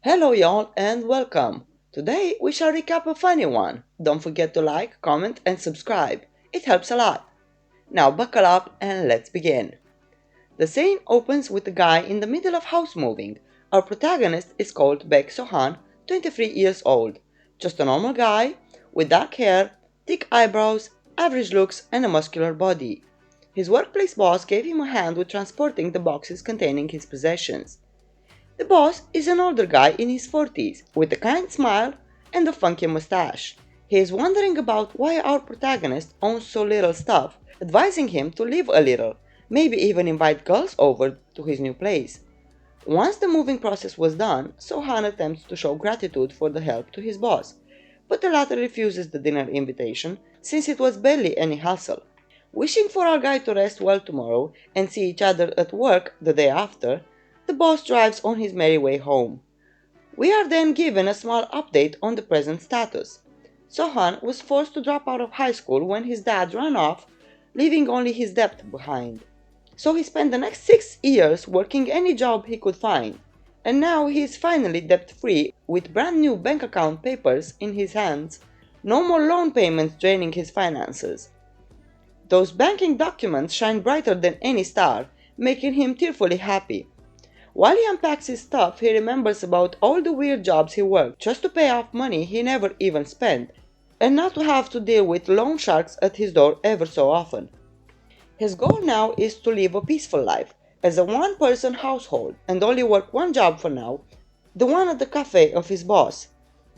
Hello y'all and welcome. Today we shall recap a funny one. Don't forget to like, comment and subscribe. It helps a lot. Now buckle up and let's begin. The scene opens with a guy in the middle of house moving. Our protagonist is called Baek Sohan, 23 years old. Just a normal guy with dark hair, thick eyebrows, average looks and a muscular body. His workplace boss gave him a hand with transporting the boxes containing his possessions. The boss is an older guy in his 40s, with a kind smile and a funky mustache. He is wondering about why our protagonist owns so little stuff, advising him to live a little, maybe even invite girls over to his new place. Once the moving process was done, Sohan attempts to show gratitude for the help to his boss, but the latter refuses the dinner invitation since it was barely any hassle. Wishing for our guy to rest well tomorrow and see each other at work the day after, the boss drives on his merry way home. We are then given a small update on the present status. Sohan was forced to drop out of high school when his dad ran off, leaving only his debt behind. So he spent the next 6 years working any job he could find, and now he is finally debt-free with brand new bank account papers in his hands. No more loan payments draining his finances. Those banking documents shine brighter than any star, making him tearfully happy. While he unpacks his stuff, he remembers about all the weird jobs he worked just to pay off money he never even spent, and not to have to deal with loan sharks at his door ever so often. His goal now is to live a peaceful life, as a one-person household, and only work one job for now, the one at the cafe of his boss,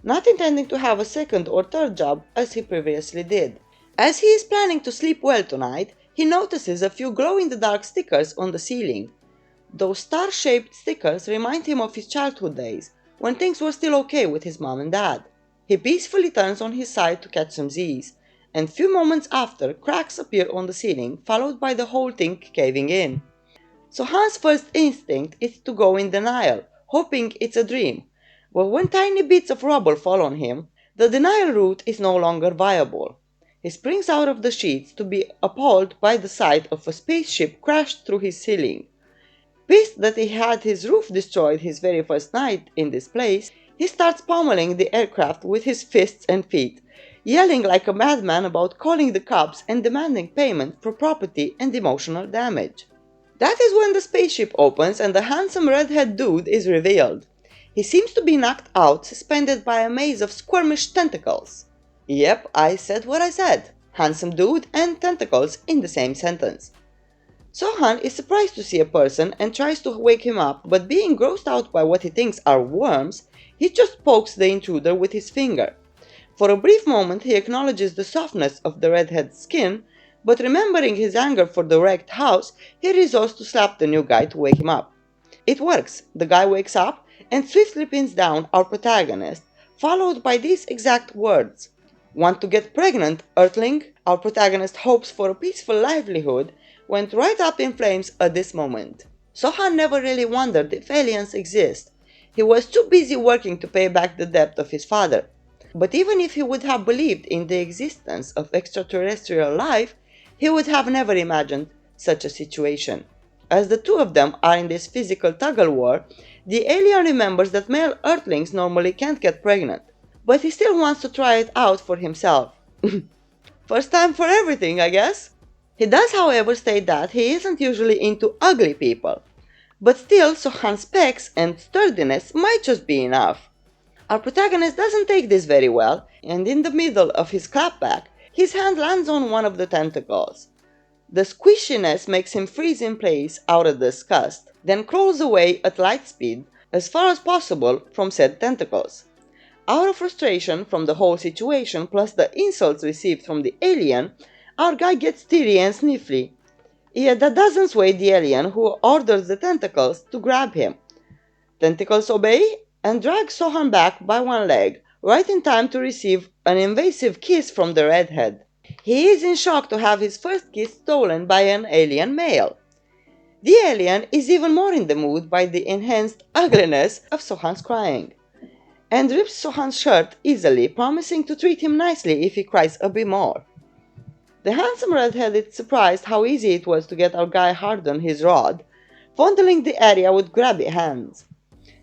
not intending to have a second or third job as he previously did. As he is planning to sleep well tonight, he notices a few glow-in-the-dark stickers on the ceiling. Those star-shaped stickers remind him of his childhood days, when things were still okay with his mom and dad. He peacefully turns on his side to catch some Z's, and few moments after, cracks appear on the ceiling, followed by the whole thing caving in. So Han's first instinct is to go in denial, hoping it's a dream. But when tiny bits of rubble fall on him, the denial route is no longer viable. He springs out of the sheets to be appalled by the sight of a spaceship crashed through his ceiling. Pissed that he had his roof destroyed his very first night in this place, he starts pummeling the aircraft with his fists and feet, yelling like a madman about calling the cops and demanding payment for property and emotional damage. That is when the spaceship opens and the handsome redhead dude is revealed. He seems to be knocked out, suspended by a maze of squirmish tentacles. Yep, I said what I said. Handsome dude and tentacles in the same sentence. Sohan is surprised to see a person and tries to wake him up, but being grossed out by what he thinks are worms, he just pokes the intruder with his finger. For a brief moment he acknowledges the softness of the redhead's skin, but remembering his anger for the wrecked house, he resorts to slap the new guy to wake him up. It works. The guy wakes up and swiftly pins down our protagonist, followed by these exact words. "Want to get pregnant, Earthling?" Our protagonist hopes for a peaceful livelihood went right up in flames at this moment. Sohan never really wondered if aliens exist. He was too busy working to pay back the debt of his father. But even if he would have believed in the existence of extraterrestrial life, he would have never imagined such a situation. As the two of them are in this physical tug-of-war, the alien remembers that male Earthlings normally can't get pregnant, but he still wants to try it out for himself. First time for everything, I guess. He does, however, state that he isn't usually into ugly people, but still Sohan's specs and sturdiness might just be enough. Our protagonist doesn't take this very well, and in the middle of his clapback, his hand lands on one of the tentacles. The squishiness makes him freeze in place out of disgust, then crawls away at light speed as far as possible from said tentacles. Out of frustration from the whole situation plus the insults received from the alien, our guy gets teary and sniffly. Yet that doesn't sway the alien, who orders the tentacles to grab him. Tentacles obey and drag Sohan back by one leg, right in time to receive an invasive kiss from the redhead. He is in shock to have his first kiss stolen by an alien male. The alien is even more in the mood by the enhanced ugliness of Sohan's crying, and rips Sohan's shirt easily, promising to treat him nicely if he cries a bit more. The handsome redhead is surprised how easy it was to get our guy hard on his rod, fondling the area with grabby hands.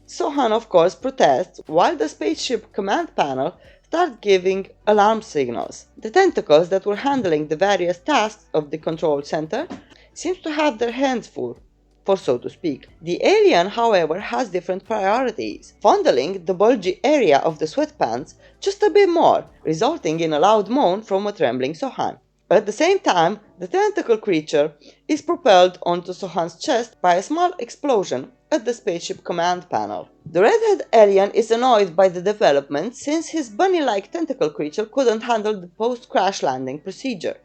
Sohan of course protests while the spaceship command panel starts giving alarm signals. The tentacles that were handling the various tasks of the control center seems to have their hands full, for so to speak. The alien, however, has different priorities, fondling the bulgy area of the sweatpants just a bit more, resulting in a loud moan from a trembling Sohan. At the same time, the tentacle creature is propelled onto Sohan's chest by a small explosion at the spaceship command panel. The redhead alien is annoyed by the development since his bunny-like tentacle creature couldn't handle the post-crash landing procedure.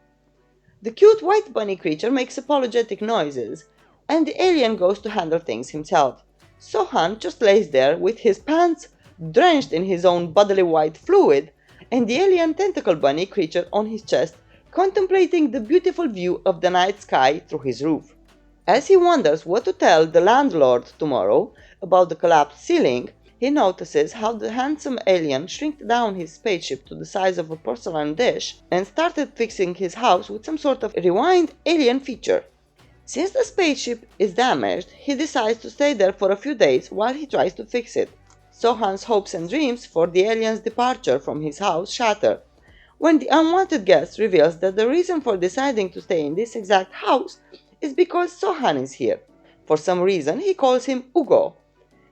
The cute white bunny creature makes apologetic noises, and the alien goes to handle things himself. Sohan just lays there with his pants drenched in his own bodily white fluid, and the alien tentacle bunny creature on his chest contemplating the beautiful view of the night sky through his roof. As he wonders what to tell the landlord tomorrow about the collapsed ceiling, he notices how the handsome alien shrinked down his spaceship to the size of a porcelain dish and started fixing his house with some sort of rewind alien feature. Since the spaceship is damaged, he decides to stay there for a few days while he tries to fix it. Sohan's hopes and dreams for the alien's departure from his house shatter when the unwanted guest reveals that the reason for deciding to stay in this exact house is because Sohan is here. For some reason, he calls him Ugo,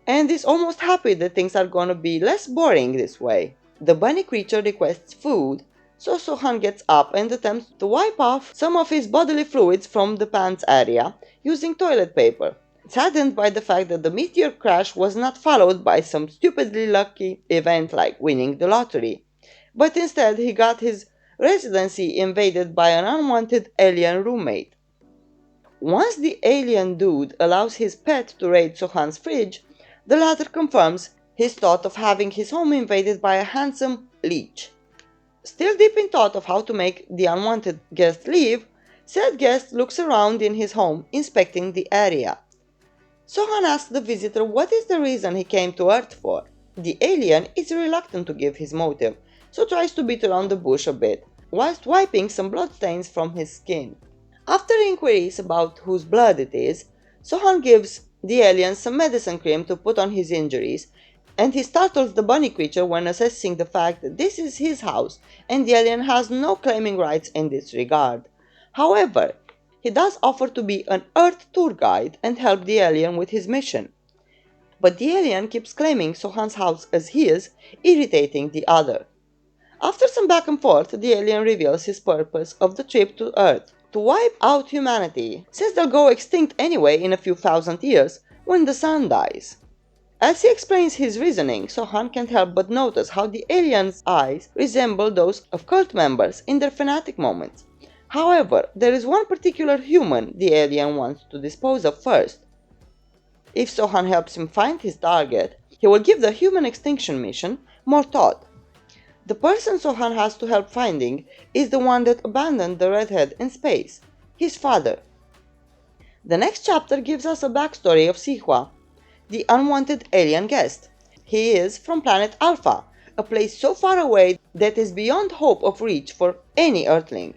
and is almost happy that things are gonna be less boring this way. The bunny creature requests food, so Sohan gets up and attempts to wipe off some of his bodily fluids from the pants area using toilet paper, saddened by the fact that the meteor crash was not followed by some stupidly lucky event like winning the lottery, but instead he got his residency invaded by an unwanted alien roommate. Once the alien dude allows his pet to raid Sohan's fridge, the latter confirms his thought of having his home invaded by a handsome leech. Still deep in thought of how to make the unwanted guest leave, said guest looks around in his home, inspecting the area. Sohan asks the visitor what is the reason he came to Earth for. The alien is reluctant to give his motive, so tries to beat around the bush a bit, whilst wiping some bloodstains from his skin. After inquiries about whose blood it is, Sohan gives the alien some medicine cream to put on his injuries, and he startles the bunny creature when assessing the fact that this is his house and the alien has no claiming rights in this regard. However, he does offer to be an Earth tour guide and help the alien with his mission. But the alien keeps claiming Sohan's house as his, irritating the other. After some back and forth, the alien reveals his purpose of the trip to Earth: to wipe out humanity, since they'll go extinct anyway in a few thousand years when the sun dies. As he explains his reasoning, Sohan can't help but notice how the alien's eyes resemble those of cult members in their fanatic moments. However, there is one particular human the alien wants to dispose of first. If Sohan helps him find his target, he will give the human extinction mission more thought. The person Sohan has to help finding is the one that abandoned the redhead in space, his father. The next chapter gives us a backstory of Sihwa, the unwanted alien guest. He is from planet Alpha, a place so far away that is beyond hope of reach for any Earthling.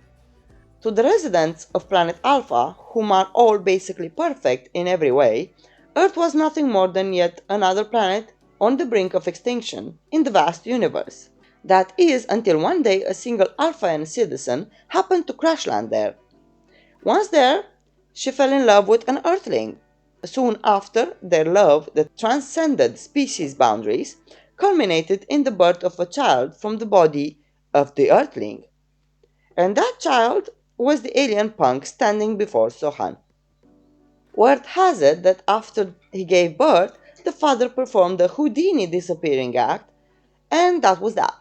To the residents of planet Alpha, whom are all basically perfect in every way, Earth was nothing more than yet another planet on the brink of extinction in the vast universe. That is, until one day a single Alphaean citizen happened to crash land there. Once there, she fell in love with an Earthling. Soon after, their love that transcended species boundaries culminated in the birth of a child from the body of the Earthling. And that child was the alien punk standing before Sohan. Word has it that after he gave birth, the father performed the Houdini disappearing act, and that was that.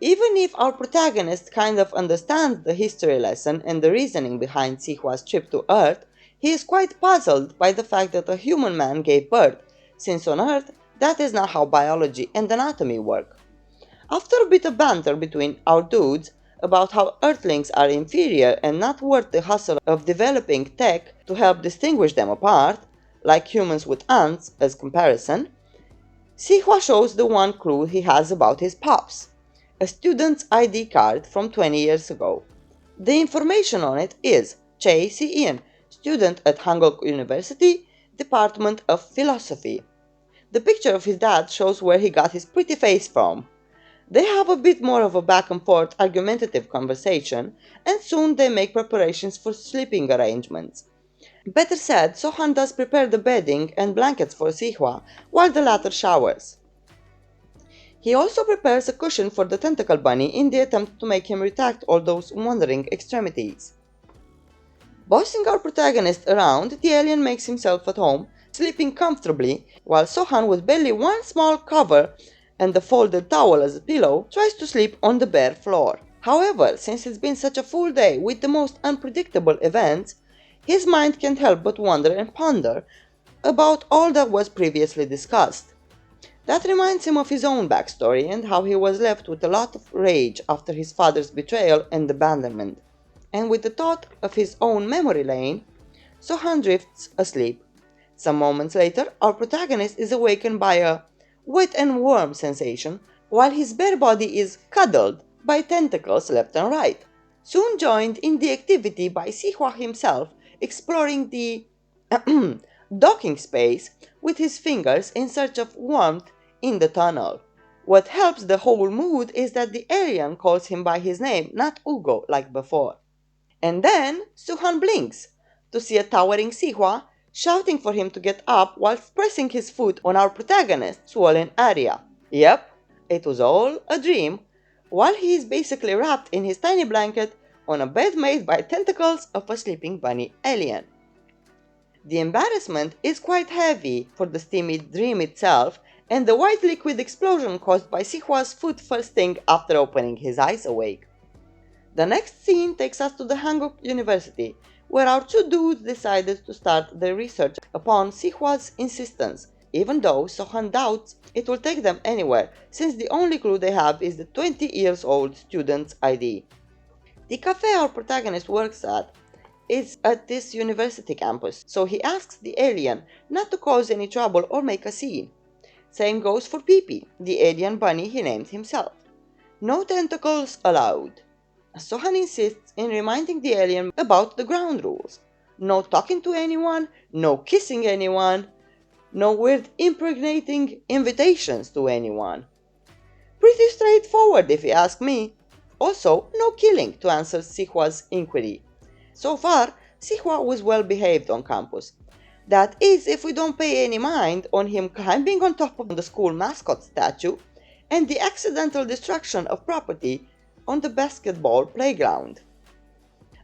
Even if our protagonist kind of understands the history lesson and the reasoning behind Sihwa's trip to Earth, he is quite puzzled by the fact that a human man gave birth, since on Earth that is not how biology and anatomy work. After a bit of banter between our dudes about how Earthlings are inferior and not worth the hustle of developing tech to help distinguish them apart, like humans with ants as comparison, Sihwa shows the one clue he has about his pops: a student's ID card from 20 years ago. The information on it is Chae Si-in, student at Hanguk University, Department of Philosophy. The picture of his dad shows where he got his pretty face from. They have a bit more of a back and forth argumentative conversation, and soon they make preparations for sleeping arrangements. Better said, Sohan does prepare the bedding and blankets for Sihwa while the latter showers. He also prepares a cushion for the tentacle bunny in the attempt to make him retract all those wandering extremities. Bossing our protagonist around, the alien makes himself at home, sleeping comfortably, while Sohan, with barely one small cover and a folded towel as a pillow, tries to sleep on the bare floor. However, since it's been such a full day with the most unpredictable events, his mind can't help but wonder and ponder about all that was previously discussed. That reminds him of his own backstory and how he was left with a lot of rage after his father's betrayal and abandonment. And with the thought of his own memory lane, Sohan drifts asleep. Some moments later, our protagonist is awakened by a wet and warm sensation, while his bare body is cuddled by tentacles left and right, soon joined in the activity by Sihwa himself, exploring the docking space with his fingers in search of warmth in the tunnel. What helps the whole mood is that the alien calls him by his name, not Ugo like before. And then Suhan blinks to see a towering Sihwa shouting for him to get up whilst pressing his foot on our protagonist's swollen area. Yep, it was all a dream, while he is basically wrapped in his tiny blanket on a bed made by tentacles of a sleeping bunny alien. The embarrassment is quite heavy for the steamy dream itself, and the white liquid explosion caused by Sihwa's foot first thing after opening his eyes awake. The next scene takes us to the Hanguk University, where our two dudes decided to start their research upon Sihwa's insistence, even though Sohan doubts it will take them anywhere, since the only clue they have is the 20 years old student's ID. The cafe our protagonist works at is at this university campus, so he asks the alien not to cause any trouble or make a scene. Same goes for Pee-Pee, the alien bunny he named himself. No tentacles allowed. Sohan insists in reminding the alien about the ground rules. No talking to anyone, no kissing anyone, no weird impregnating invitations to anyone. Pretty straightforward if you ask me. Also, no killing, to answer Sihwa's inquiry. So far, Sihwa was well behaved on campus. That is, if we don't pay any mind on him climbing on top of the school mascot statue and the accidental destruction of property on the basketball playground.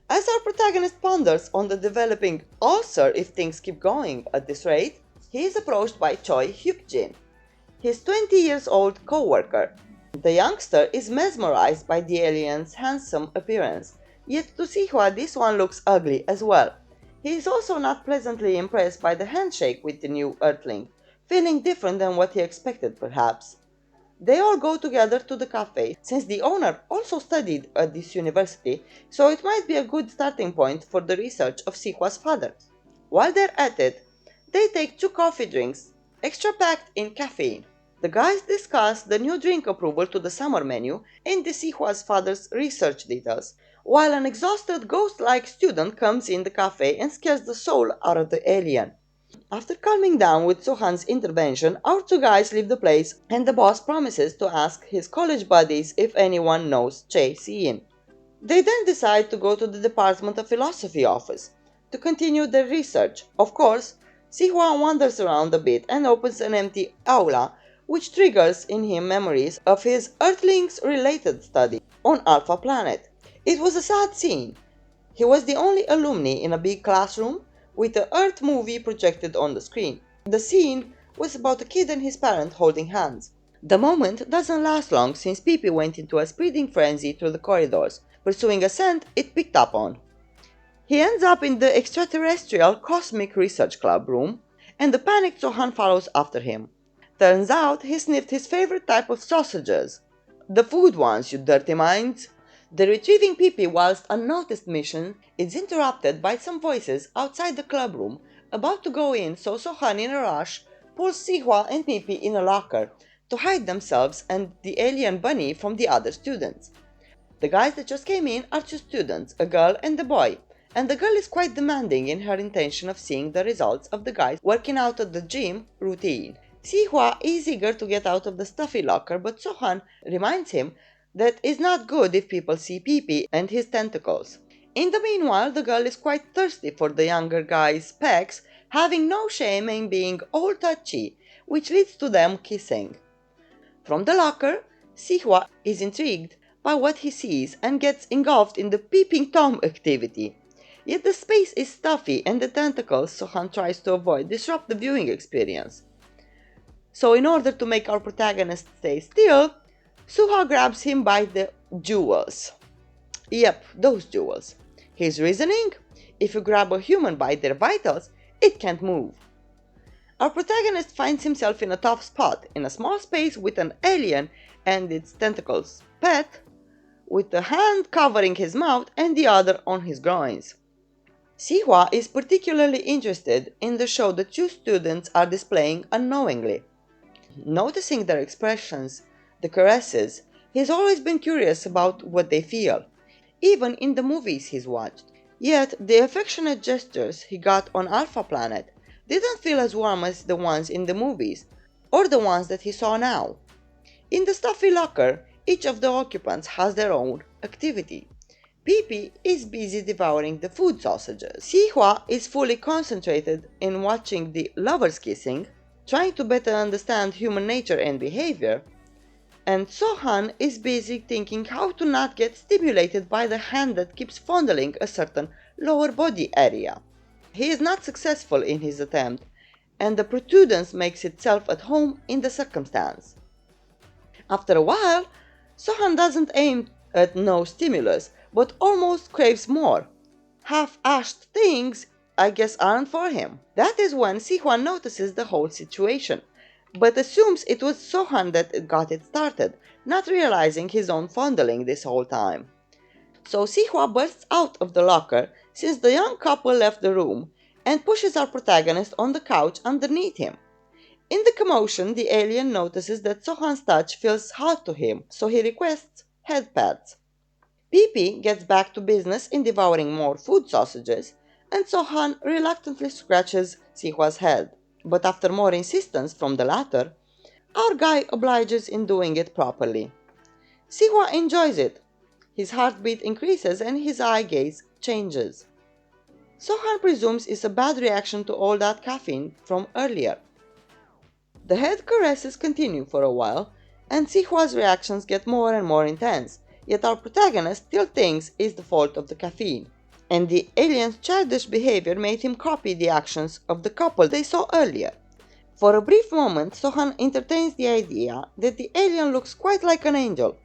As our protagonist ponders on the developing ulcer if things keep going at this rate, he is approached by Choi Hyukjin, his 20 years old co-worker. The youngster is mesmerized by the alien's handsome appearance, yet to Sihwa this one looks ugly as well. He is also not pleasantly impressed by the handshake with the new earthling, feeling different than what he expected perhaps. They all go together to the cafe, since the owner also studied at this university, so it might be a good starting point for the research of Sihwa's father. While they're at it, they take 2 coffee drinks, extra packed in caffeine. The guys discuss the new drink approval to the summer menu and the Sihwa's father's research details, while an exhausted ghost-like student comes in the cafe and scares the soul out of the alien. After calming down with Sohan's intervention, our 2 guys leave the place and the boss promises to ask his college buddies if anyone knows Che Siin. They then decide to go to the Department of Philosophy office to continue their research. Of course, Sihwa wanders around a bit and opens an empty aula, which triggers in him memories of his Earthlings-related study on Alpha Planet. It was a sad scene. He was the only alumni in a big classroom with the Earth movie projected on the screen. The scene was about a kid and his parent holding hands. The moment doesn't last long since Pee-Pee went into a speeding frenzy through the corridors, pursuing a scent it picked up on. He ends up in the extraterrestrial Cosmic Research Club room, and the panicked Sohan follows after him. Turns out he sniffed his favorite type of sausages. The food ones, you dirty minds. The retrieving Pee-Pee whilst unnoticed mission is interrupted by some voices outside the club room about to go in, so Sohan in a rush pulls Sihwa and Pee-Pee in a locker to hide themselves and the alien bunny from the other students. The guys that just came in are 2 students, a girl and a boy, and the girl is quite demanding in her intention of seeing the results of the guys working out at the gym routine. Sihwa is eager to get out of the stuffy locker, but Sohan reminds him that it's not good if people see Pee and his tentacles. In the meanwhile, the girl is quite thirsty for the younger guy's pecs, having no shame in being all touchy, which leads to them kissing. From the locker, Sihwa is intrigued by what he sees and gets engulfed in the peeping Tom activity. Yet the space is stuffy and the tentacles Sohan tries to avoid disrupt the viewing experience. So in order to make our protagonist stay still, Suha grabs him by the jewels. Yep, those jewels. His reasoning? If you grab a human by their vitals, it can't move. Our protagonist finds himself in a tough spot, in a small space with an alien and its tentacles pet, with a hand covering his mouth and the other on his groins. Sihwa is particularly interested in the show that two students are displaying unknowingly. Noticing their expressions, the caresses, he's always been curious about what they feel, even in the movies he's watched. Yet the affectionate gestures he got on Alpha Planet didn't feel as warm as the ones in the movies, or the ones that he saw now. In the stuffy locker, each of the occupants has their own activity. Pee is busy devouring the food sausages. Sihwa is fully concentrated in watching the lovers kissing, trying to better understand human nature and behavior, and Sohan is busy thinking how to not get stimulated by the hand that keeps fondling a certain lower body area. He is not successful in his attempt, and the protuberance makes itself at home in the circumstance. After a while, Sohan doesn't aim at no stimulus, but almost craves more. Half-assed things, I guess, aren't for him. That is when Sihwa notices the whole situation, but assumes it was Sohan that got it started, not realizing his own fondling this whole time. So Sihwa bursts out of the locker since the young couple left the room and pushes our protagonist on the couch underneath him. In the commotion, the alien notices that Sohan's touch feels hot to him, so he requests head pats. Pee gets back to business in devouring more food sausages, and Sohan reluctantly scratches Sihwa's head. But after more insistence from the latter, our guy obliges in doing it properly. Sihwa enjoys it. His heartbeat increases and his eye gaze changes. Sohan presumes it's a bad reaction to all that caffeine from earlier. The head caresses continue for a while, and Sihwa's reactions get more and more intense, yet our protagonist still thinks it's the fault of the caffeine, and the alien's childish behavior made him copy the actions of the couple they saw earlier. For a brief moment, Sohan entertains the idea that the alien looks quite like an angel.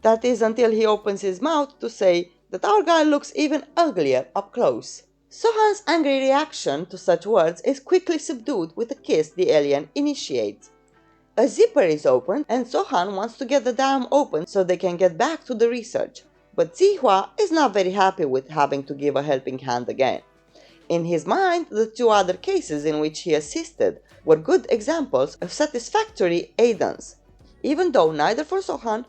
That is until he opens his mouth to say that our guy looks even uglier up close. Sohan's angry reaction to such words is quickly subdued with a kiss the alien initiates. A zipper is opened and Sohan wants to get the dam open so they can get back to the research. But Sihwa is not very happy with having to give a helping hand again. In his mind, the two other cases in which he assisted were good examples of satisfactory aidance, even though neither for Sohan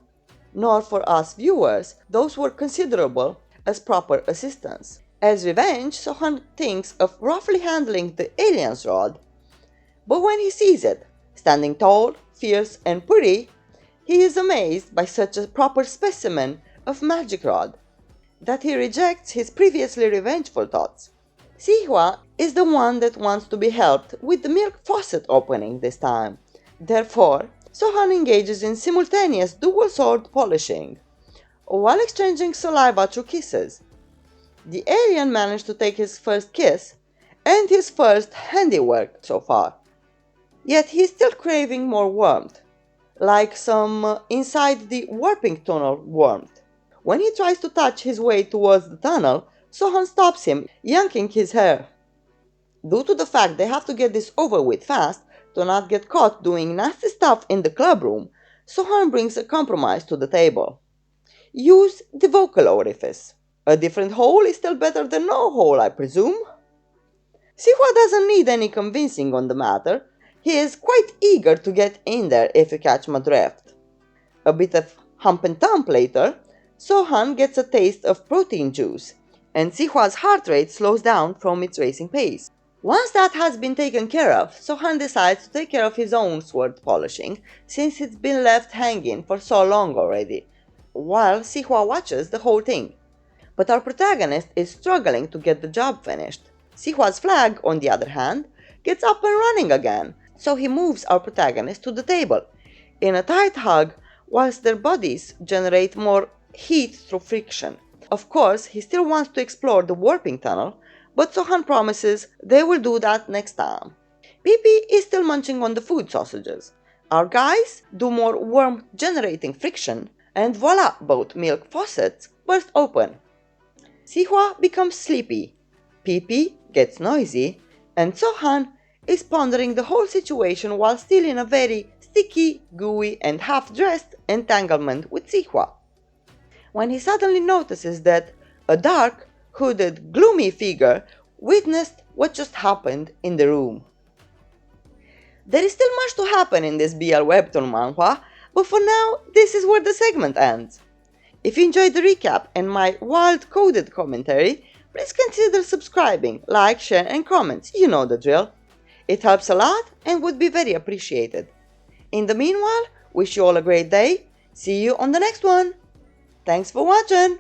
nor for us viewers those were considerable as proper assistance. As revenge, Sohan thinks of roughly handling the alien's rod, but when he sees it, standing tall, fierce, and pretty, he is amazed by such a proper specimen of magic rod that he rejects his previously revengeful thoughts. Sihwa is the one that wants to be helped with the milk faucet opening this time. Therefore, Sohan engages in simultaneous dual sword polishing, while exchanging saliva through kisses. The alien managed to take his first kiss and his first handiwork so far. Yet he is still craving more warmth, like some inside the warping tunnel warmth. When he tries to touch his way towards the tunnel, Sohan stops him, yanking his hair. Due to the fact they have to get this over with fast to not get caught doing nasty stuff in the club room, Sohan brings a compromise to the table. Use the vocal orifice. A different hole is still better than no hole, I presume. Sihwa doesn't need any convincing on the matter. He is quite eager to get in there if you catch my drift. A bit of hump and thump later, Sohan gets a taste of protein juice, and Sihwa's heart rate slows down from its racing pace. Once that has been taken care of, Sohan decides to take care of his own sword polishing since it's been left hanging for so long already, while Sihwa watches the whole thing. But our protagonist is struggling to get the job finished. Sihwa's flag, on the other hand, gets up and running again, so he moves our protagonist to the table in a tight hug whilst their bodies generate more heat through friction. Of course, he still wants to explore the warping tunnel, but Sohan promises they will do that next time. Pee is still munching on the food sausages. Our guys do more warmth generating friction, and voila, both milk faucets burst open. Sihwa becomes sleepy, Pee gets noisy, and Sohan is pondering the whole situation while still in a very sticky, gooey, and half-dressed entanglement with Sihwa, when he suddenly notices that a dark, hooded, gloomy figure witnessed what just happened in the room. There is still much to happen in this BL webtoon manhwa, but for now, this is where the segment ends. If you enjoyed the recap and my wild coded commentary, please consider subscribing, like, share, and comment, you know the drill. It helps a lot and would be very appreciated. In the meanwhile, wish you all a great day. See you on the next one. Thanks for watching.